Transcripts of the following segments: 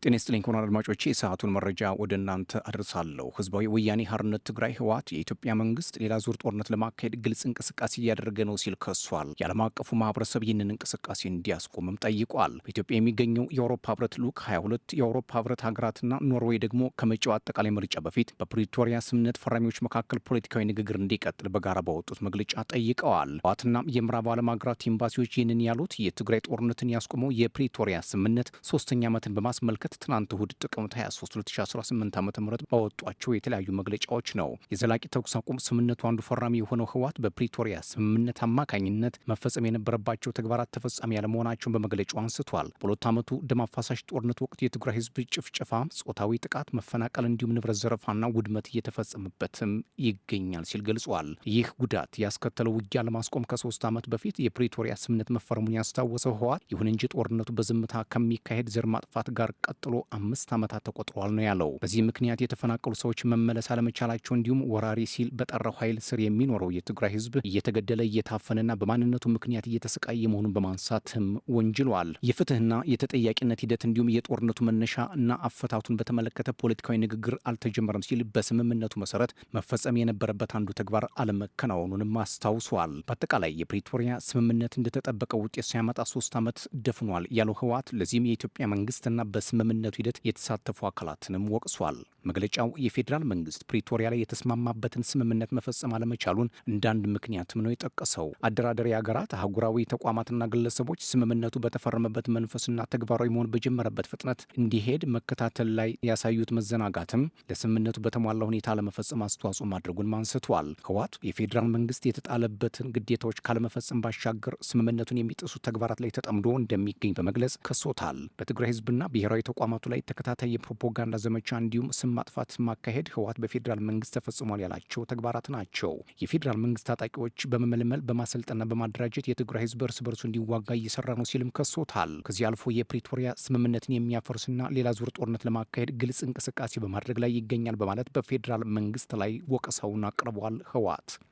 ጤና ይስጥልኝ ክቡራን አድማጮቼ፣ የሰዓቱን መረጃ ወደ እናንተ አድርሳለሁ። ህዝባዊ ወያኔ ሓርነት ትግራይ ህወሓት የኢትዮጵያ መንግስት ሌላ ዙር ጦርነት ለማካሄድ ግልጽ እንቅስቃሴ እያደረገ ነው ሲል ከሷል። የዓለም አቀፉ ማህበረሰብ ይህንን እንቅስቃሴ እንዲያስቆምም ጠይቋል። በኢትዮጵያ የሚገኘው የአውሮፓ ህብረት ልዑክ 22 የአውሮፓ ህብረት ሀገራትና ኖርዌይ ደግሞ ከመጪው አጠቃላይ ምርጫ በፊት በፕሪቶሪያ ስምምነት ፈራሚዎች መካከል ፖለቲካዊ ንግግር እንዲቀጥል በጋራ ባወጡት መግለጫ ጠይቀዋል። ህወሓትና የምዕራብ ዓለም ሀገራት ኤምባሲዎች ይህንን ያሉት የትግራይ ጦርነትን ያስቆመው የፕሪቶሪያ ስምምነት ሶስተኛ ዓመትን በማስመልከት ትናንት እሁድ ጥቅምት 23 2018 ዓ.ም ባወጧቸው የተለያዩ መግለጫዎች ነው። የዘላቂ ተኩስ አቁም ስምምነቱ አንዱ ፈራሚ የሆነው ህወሓት በፕሪቶሪያ ስምምነት አማካኝነት መፈጸም የነበረባቸው ተግባራት ተፈጻሚ ያለመሆናቸውን በመግለጫው አንስቷል። በሁለት ዓመቱ ደም አፋሳሽ ጦርነት ወቅት የትግራይ ህዝብ ጭፍጨፋ፣ ጾታዊ ጥቃት፣ መፈናቀል እንዲሁም ንብረት ዘረፋና ውድመት እየተፈጸመበትም ይገኛል ሲል ገልጿል። ይህ ጉዳት ያስከተለው ውጊያ ለማስቆም ከ3 ዓመት በፊት የፕሪቶሪያ ስምምነት መፈረሙን ያስታወሰው ህወሓት ይሁን እንጂ ጦርነቱ በዝምታ ከሚካሄድ ዘር ማጥፋት ጋር ቀጥሎ 5 ዓመታት ተቆጥሯል ነው ያለው። በዚህ ምክንያት የተፈናቀሉ ሰዎች መመለስ አለመቻላቸው እንዲሁም ወራሪ ሲል በጠራው ኃይል ስር የሚኖረው የትግራይ ህዝብ እየተገደለ እየታፈነና በማንነቱ ምክንያት እየተሰቃየ መሆኑን በማንሳትም ወንጅሏል። የፍትህና የተጠያቂነት ሂደት እንዲሁም የጦርነቱ መነሻ እና አፈታቱን በተመለከተ ፖለቲካዊ ንግግር አልተጀመረም ሲል በስምምነቱ መሰረት መፈጸም የነበረበት አንዱ ተግባር አለመከናወኑንም አስታውሷል። በአጠቃላይ የፕሪቶሪያ ስምምነት እንደተጠበቀ ውጤት ሳያመጣ 3 ዓመት ደፍኗል ያለው ህወሓት ለዚህም የኢትዮጵያ መንግስትና በስምምነቱ ሂደት የተሳተፉ አካላትንም ወቅሷል። መግለጫው የፌዴራል መንግስት ፕሪቶሪያ ላይ የተስማማበትን ስምምነት መፈጸም አለመቻሉን እንደ አንድ ምክንያትም ነው የጠቀሰው። አደራዳሪ ሀገራት፣ አህጉራዊ ተቋማትና ግለሰቦች ስምምነቱ በተፈረመበት መንፈስና ተግባራዊ መሆን በጀመረበት ፍጥነት እንዲሄድ መከታተል ላይ ያሳዩት መዘናጋትም ለስምምነቱ በተሟላ ሁኔታ ለመፈጸም አስተዋጽኦ ማድረጉን አንስቷል። ህወሓት የፌዴራል መንግስት የተጣለበትን ግዴታዎች ካለመፈጸም ባሻገር ስምምነቱን የሚጥሱ ተግባራት ላይ ተጠምዶ እንደሚገኝ በመግለጽ ከሶታል። በትግራይ ህዝብና ብሔራዊ ተቋማቱ ላይ ተከታታይ የፕሮፓጋንዳ ዘመቻ እንዲሁም ስም ማጥፋት ማካሄድ ህወሓት በፌዴራል መንግስት ተፈጽሟል ያላቸው ተግባራት ናቸው። የፌዴራል መንግስት ታጣቂዎች በመመልመል በማሰልጠንና በማደራጀት የትግራይ ህዝብ እርስ በርሱ እንዲዋጋ እየሰራ ነው ሲልም ከሶታል። ከዚህ አልፎ የፕሪቶሪያ ስምምነትን የሚያፈርስና ሌላ ዙር ጦርነት ለማካሄድ ግልጽ እንቅስቃሴ በማድረግ ላይ ይገኛል በማለት በፌዴራል መንግስት ላይ ወቀሳውን አቅርቧል።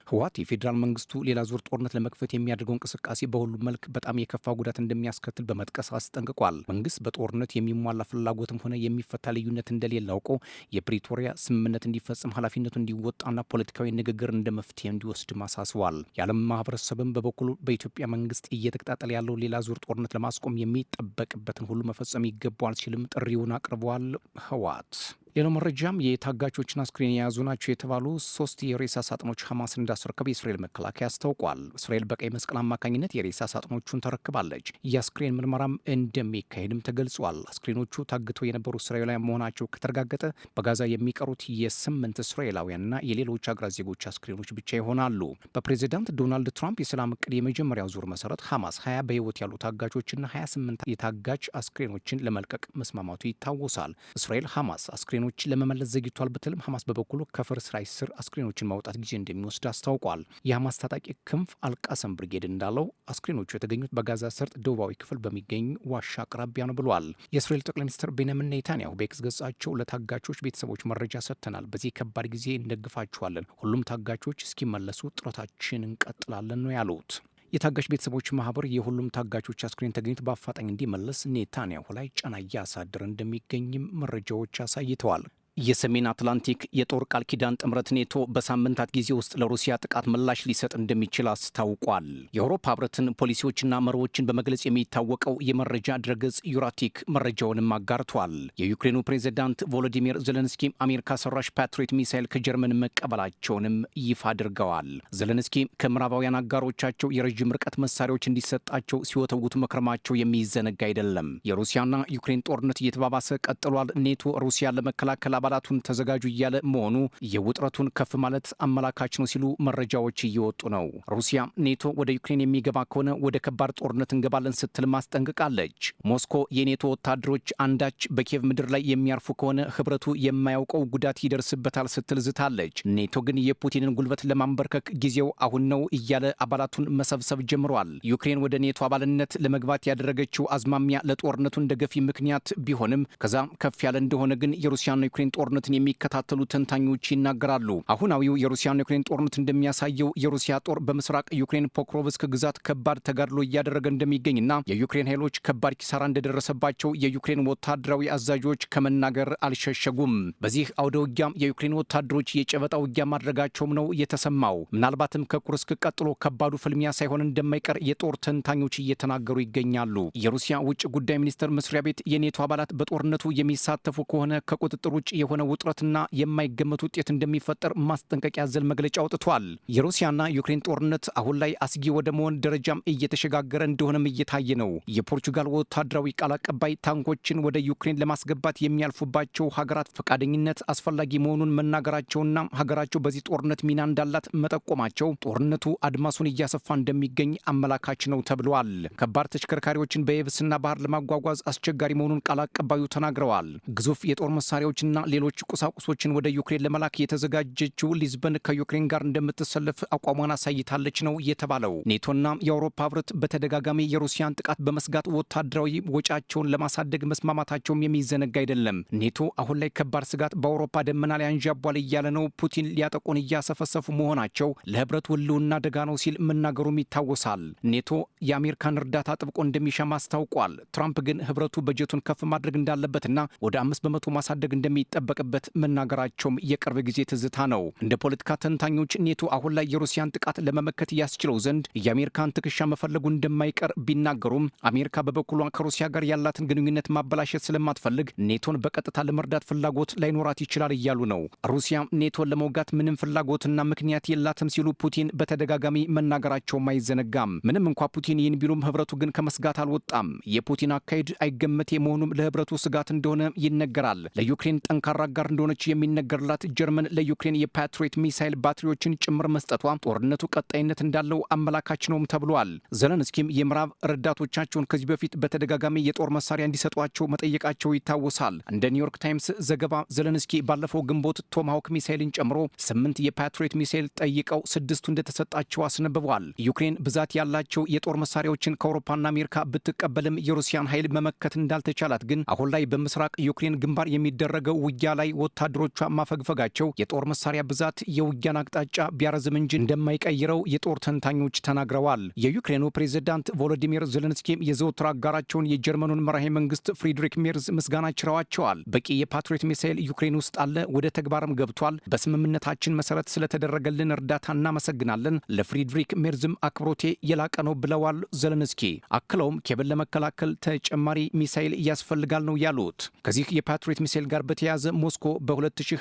ህወሓት የፌዴራል መንግስቱ ሌላ ዙር ጦርነት ለመክፈት የሚያደርገው እንቅስቃሴ በሁሉም መልክ በጣም የከፋ ጉዳት እንደሚያስከትል በመጥቀስ አስጠንቅቋል። መንግስት በጦርነት የሚሟላ ፍላጎትም ሆነ የሚፈታ ልዩነት እንደሌለ አውቆ የፕሪቶሪያ ስምምነት እንዲፈጽም ኃላፊነቱ እንዲወጣና ፖለቲካዊ ንግግር እንደ መፍትሄ እንዲወስድ አሳስቧል። የዓለም ማህበረሰብም በበኩሉ በኢትዮጵያ መንግስት እየተቀጣጠለ ያለው ሌላ ዙር ጦርነት ለማስቆም የሚጠበቅበትን ሁሉ መፈጸም ይገባዋል ሲልም ጥሪውን አቅርቧል። ህወሓት ሌላው መረጃም የታጋቾችን አስክሬን የያዙ ናቸው የተባሉ 3 የሬሳ ሳጥኖች ሐማስ እንዳስረከበ የእስራኤል መከላከያ አስታውቋል። እስራኤል በቀይ መስቀል አማካኝነት የሬሳ ሳጥኖቹን ተረክባለች። የአስክሬን ምርመራም እንደሚካሄድም ተገልጿል። አስክሬኖቹ ታግተው የነበሩ እስራኤላውያን መሆናቸው ከተረጋገጠ በጋዛ የሚቀሩት የ8 እስራኤላውያንና የሌሎች አገራት ዜጎች አስክሬኖች ብቻ ይሆናሉ። በፕሬዚዳንት ዶናልድ ትራምፕ የሰላም እቅድ የመጀመሪያው ዙር መሰረት ሐማስ 20 በህይወት ያሉ ታጋቾችና 28 የታጋች አስክሬኖችን ለመልቀቅ መስማማቱ ይታወሳል። እስራኤል ሐማስ አስክሬኖችን ለመመለስ ዘግይቷል ብትልም ሐማስ በበኩሉ ከፍርስራሽ ስር አስክሬኖችን ማውጣት ጊዜ እንደሚወስድ አስታውቋል። የሐማስ ታጣቂ ክንፍ አልቃሰም ብርጌድ እንዳለው አስክሬኖቹ የተገኙት በጋዛ ሰርጥ ደቡባዊ ክፍል በሚገኝ ዋሻ አቅራቢያ ነው ብሏል። የእስራኤል ጠቅላይ ሚኒስትር ቤንያሚን ኔታንያሁ በኤክስ ገጻቸው ለታጋቾች ቤተሰቦች መረጃ ሰጥተናል፣ በዚህ ከባድ ጊዜ እንደግፋችኋለን፣ ሁሉም ታጋቾች እስኪመለሱ ጥረታችን እንቀጥላለን ነው ያሉት። የታጋች ቤተሰቦች ማህበር የሁሉም ታጋቾች አስክሬን ተገኝቶ በአፋጣኝ እንዲመለስ ኔታንያሁ ላይ ጫና እያሳደረ እንደሚገኝም መረጃዎች አሳይተዋል። የሰሜን አትላንቲክ የጦር ቃል ኪዳን ጥምረት ኔቶ በሳምንታት ጊዜ ውስጥ ለሩሲያ ጥቃት ምላሽ ሊሰጥ እንደሚችል አስታውቋል። የአውሮፓ ህብረትን ፖሊሲዎችና መርሆችን በመግለጽ የሚታወቀው የመረጃ ድረገጽ ዩራቲክ መረጃውንም አጋርቷል። የዩክሬኑ ፕሬዚዳንት ቮሎዲሚር ዜሌንስኪ አሜሪካ ሰራሽ ፓትሪዮት ሚሳይል ከጀርመን መቀበላቸውንም ይፋ አድርገዋል። ዜሌንስኪ ከምዕራባውያን አጋሮቻቸው የረዥም ርቀት መሳሪያዎች እንዲሰጣቸው ሲወተውቱ መክረማቸው የሚዘነጋ አይደለም። የሩሲያና ዩክሬን ጦርነት እየተባባሰ ቀጥሏል። ኔቶ ሩሲያን ለመከላከል አባላቱን ተዘጋጁ እያለ መሆኑ የውጥረቱን ከፍ ማለት አመላካች ነው ሲሉ መረጃዎች እየወጡ ነው። ሩሲያ ኔቶ ወደ ዩክሬን የሚገባ ከሆነ ወደ ከባድ ጦርነት እንገባለን ስትል ማስጠንቅቃለች። ሞስኮ የኔቶ ወታደሮች አንዳች በኪየቭ ምድር ላይ የሚያርፉ ከሆነ ህብረቱ የማያውቀው ጉዳት ይደርስበታል ስትል ዝታለች። ኔቶ ግን የፑቲንን ጉልበት ለማንበርከክ ጊዜው አሁን ነው እያለ አባላቱን መሰብሰብ ጀምሯል። ዩክሬን ወደ ኔቶ አባልነት ለመግባት ያደረገችው አዝማሚያ ለጦርነቱ እንደ ገፊ ምክንያት ቢሆንም ከዛም ከፍ ያለ እንደሆነ ግን የሩሲያና ዩክሬን ጦርነትን የሚከታተሉ ተንታኞች ይናገራሉ። አሁናዊው የሩሲያና ዩክሬን ጦርነት እንደሚያሳየው የሩሲያ ጦር በምስራቅ ዩክሬን ፖክሮቭስክ ግዛት ከባድ ተጋድሎ እያደረገ እንደሚገኝና የዩክሬን ኃይሎች ከባድ ኪሳራ እንደደረሰባቸው የዩክሬን ወታደራዊ አዛዦች ከመናገር አልሸሸጉም። በዚህ አውደ ውጊያም የዩክሬን ወታደሮች የጨበጣ ውጊያ ማድረጋቸውም ነው የተሰማው። ምናልባትም ከኩርስክ ቀጥሎ ከባዱ ፍልሚያ ሳይሆን እንደማይቀር የጦር ተንታኞች እየተናገሩ ይገኛሉ። የሩሲያ ውጭ ጉዳይ ሚኒስቴር መስሪያ ቤት የኔቶ አባላት በጦርነቱ የሚሳተፉ ከሆነ ከቁጥጥር ውጭ የሆነ ውጥረትና የማይገመት ውጤት እንደሚፈጠር ማስጠንቀቂያ ያዘል መግለጫ አውጥቷል። የሩሲያና ዩክሬን ጦርነት አሁን ላይ አስጊ ወደ መሆን ደረጃም እየተሸጋገረ እንደሆነም እየታየ ነው። የፖርቹጋል ወታደራዊ ቃል አቀባይ ታንኮችን ወደ ዩክሬን ለማስገባት የሚያልፉባቸው ሀገራት ፈቃደኝነት አስፈላጊ መሆኑን መናገራቸውና ሀገራቸው በዚህ ጦርነት ሚና እንዳላት መጠቆማቸው ጦርነቱ አድማሱን እያሰፋ እንደሚገኝ አመላካች ነው ተብሏል። ከባድ ተሽከርካሪዎችን በየብስና ባህር ለማጓጓዝ አስቸጋሪ መሆኑን ቃል አቀባዩ ተናግረዋል። ግዙፍ የጦር መሳሪያዎችና ሌሎች ቁሳቁሶችን ወደ ዩክሬን ለመላክ የተዘጋጀችው ሊዝበን ከዩክሬን ጋር እንደምትሰለፍ አቋሟን አሳይታለች ነው የተባለው። ኔቶና የአውሮፓ ህብረት በተደጋጋሚ የሩሲያን ጥቃት በመስጋት ወታደራዊ ወጫቸውን ለማሳደግ መስማማታቸውም የሚዘነጋ አይደለም። ኔቶ አሁን ላይ ከባድ ስጋት በአውሮፓ ደመና ላይ አንዣቧል እያለ ነው። ፑቲን ሊያጠቁን እያሰፈሰፉ መሆናቸው ለህብረቱ ህልውና አደጋ ነው ሲል መናገሩም ይታወሳል። ኔቶ የአሜሪካን እርዳታ ጥብቆ እንደሚሻም አስታውቋል። ትራምፕ ግን ህብረቱ በጀቱን ከፍ ማድረግ እንዳለበትና ወደ 5% ማሳደግ እንደሚጠበቅበት መናገራቸውም የቅርብ ጊዜ ትዝታ ነው። እንደ ፖለቲካ ተንታኞች ኔቶ አሁን ላይ የሩሲያን ጥቃት ለመመከት ያስችለው ዘንድ የአሜሪካን ትከሻ መፈለጉ እንደማይቀር ቢናገሩም አሜሪካ በበኩሏ ከሩሲያ ጋር ያላትን ግንኙነት ማበላሸት ስለማትፈልግ ኔቶን በቀጥታ ለመርዳት ፍላጎት ላይኖራት ይችላል እያሉ ነው። ሩሲያ ኔቶን ለመውጋት ምንም ፍላጎትና ምክንያት የላትም ሲሉ ፑቲን በተደጋጋሚ መናገራቸውም አይዘነጋም። ምንም እንኳ ፑቲን ይህን ቢሉም ህብረቱ ግን ከመስጋት አልወጣም። የፑቲን አካሄድ አይገመቴ መሆኑም ለህብረቱ ስጋት እንደሆነ ይነገራል። ለዩክሬን ጠንካራ አጋር እንደሆነች የሚነገርላት ጀርመን ለዩክሬን የፓትሪዮት ሚሳይል ባትሪዎችን ጭምር መስጠቷ ጦርነቱ ቀጣይነት እንዳለው አመላካች ነውም ተብሏል። ዘለንስኪም የምዕራብ ረዳቶቻቸውን ከዚህ በፊት በተደጋጋሚ የጦር መሳሪያ እንዲሰጧቸው መጠየቃቸው ይታወሳል። እንደ ኒውዮርክ ታይምስ ዘገባ ዘለንስኪ ባለፈው ግንቦት ቶማሃውክ ሚሳይልን ጨምሮ 8 የፓትሪዮት ሚሳይል ጠይቀው 6ቱ እንደተሰጣቸው አስነብበዋል። ዩክሬን ብዛት ያላቸው የጦር መሳሪያዎችን ከአውሮፓና አሜሪካ ብትቀበልም የሩሲያን ኃይል መመከት እንዳልተቻላት ግን አሁን ላይ በምስራቅ ዩክሬን ግንባር የሚደረገው ውጊያ ላይ ወታደሮቿ ማፈግፈጋቸው የጦር መሳሪያ ብዛት የውጊያን አቅጣጫ ቢያረዝም እንጂ እንደማይቀይረው የጦር ተንታኞች ተናግረዋል። የዩክሬኑ ፕሬዝዳንት ቮሎዲሚር ዘለንስኪም የዘወትር አጋራቸውን የጀርመኑን መራሄ መንግስት ፍሪድሪክ ሜርዝ ምስጋና ችረዋቸዋል። በቂ የፓትሪዮት ሚሳይል ዩክሬን ውስጥ አለ፣ ወደ ተግባርም ገብቷል። በስምምነታችን መሰረት ስለተደረገልን እርዳታ እናመሰግናለን። ለፍሪድሪክ ሜርዝም አክብሮቴ የላቀ ነው ብለዋል ዘለንስኪ። አክለውም ኬብን ለመከላከል ተጨማሪ ሚሳይል ያስፈልጋል ነው ያሉት። ከዚህ የፓትሪዮት ሚሳይል ጋር በተያያዘ ሞስኮ በ2023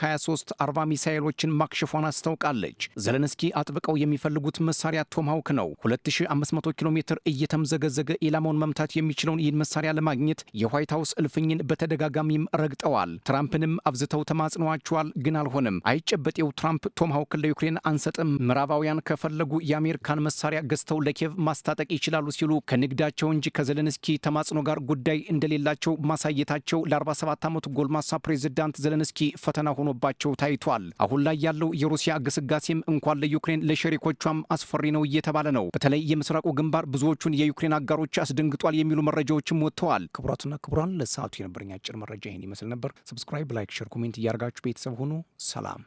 40 ሚሳይሎችን ማክሸፏን አስታውቃለች። ዘለንስኪ አጥብቀው የሚፈልጉት መሳሪያ ቶማሃውክ ነው። 2500 ኪሎ ሜትር እየተምዘገዘገ ኢላማውን መምታት የሚችለውን ይህን መሳሪያ ለማግኘት የዋይት ሀውስ እልፍኝን በተደጋጋሚም ረግጠዋል። ትራምፕንም አብዝተው ተማጽነዋቸዋል፣ ግን አልሆነም። አይጨበጤው ትራምፕ ቶማሃውክን ለዩክሬን አንሰጥም፣ ምዕራባውያን ከፈለጉ የአሜሪካን መሳሪያ ገዝተው ለኪየቭ ማስታጠቅ ይችላሉ ሲሉ ከንግዳቸው እንጂ ከዘለንስኪ ተማጽኖ ጋር ጉዳይ እንደሌላቸው ማሳየታቸው ለ47 ዓመቱ ጎልማሳ ፕሬዝዳንት ዘለንስኪ ፈተና ሆኖባቸው ታይቷል። አሁን ላይ ያለው የሩሲያ ግስጋሴም እንኳን ለዩክሬን ለሸሪኮቿም አስፈሪ ነው እየተባለ ነው። በተለይ የምስራቁ ግንባር ብዙዎቹን የዩክሬን አጋሮች አስደንግጧል የሚሉ መረጃዎችም ወጥተዋል። ክቡራትና ክቡራን ለሰዓቱ የነበረኝ አጭር መረጃ ይህን ይመስል ነበር። ሰብስክራይብ፣ ላይክ፣ ሼር፣ ኮሜንት እያደርጋችሁ ቤተሰብ ሆኑ። ሰላም።